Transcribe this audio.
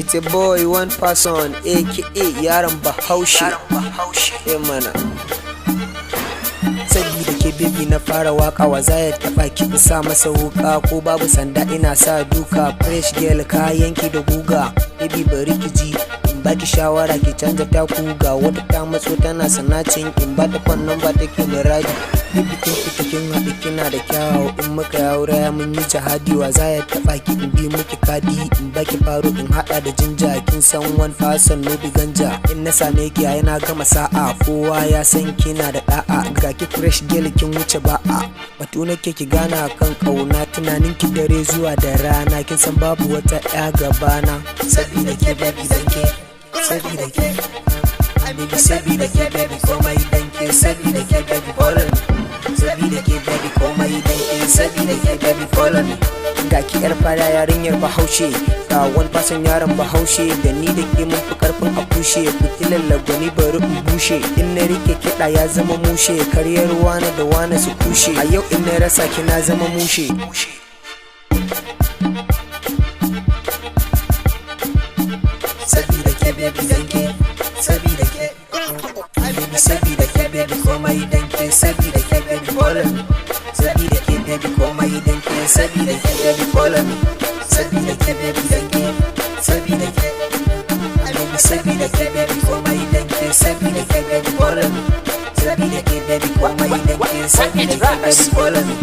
It's a boy, one person, aka yaron Bahaushe. Mana. Sabida ke baby na fara waka wa zaya taba ki in sa masa wuka ko babu sanda ina sa duka. Fresh girl kayan ki da guga, baby bari ki ji in baki shawara ki canza taku. Ga wata ta matso tana sanacin in ba ta kwan number take muradi. Baby kin fita kin haɗu kina da kyawu, in muka yaura mun yi jihadi wa zaya taba ki in bi miki kadi. In baki faro in haɗa da jinja, kin san one person no bi ganja. In na same ki yana gama sa'a, kowa ya san kina da da'a. Ga ki fresh girl kin wuce ba'a, batu nake ki gana kan kauna. Tunanin ki dare zuwa da rana, kin san babu wata ya gabana. Sabida ke baby danke, sabida ke baby, sabida ke baby komai danke. Sabida ke baby follow me, sabida ke baby komai danke. Sabida ke baby follow me. Ga ki yar fara yarinyar Bahaushe, ga wani fasan yaron Bahaushe. Da ni da ke mun fi karfin a kushe, fitilan lagwani bari in bushe. In na rike kiɗa ya zama mushe, karyar wane da wane su kushe. A yau in na rasa ki na zama mushe. Sabida ke baby danke, sabida ke baby, sabida ke baby komai danke. Sabida ke baby follow me, sabida ke baby komai danke. Sabida ke baby follow me, sabida ke baby danke. Sabida ke baby, sabida ke baby komai danke. Sabida ke baby follow me, sabida ke baby komai danke. Sabida ke baby follow me.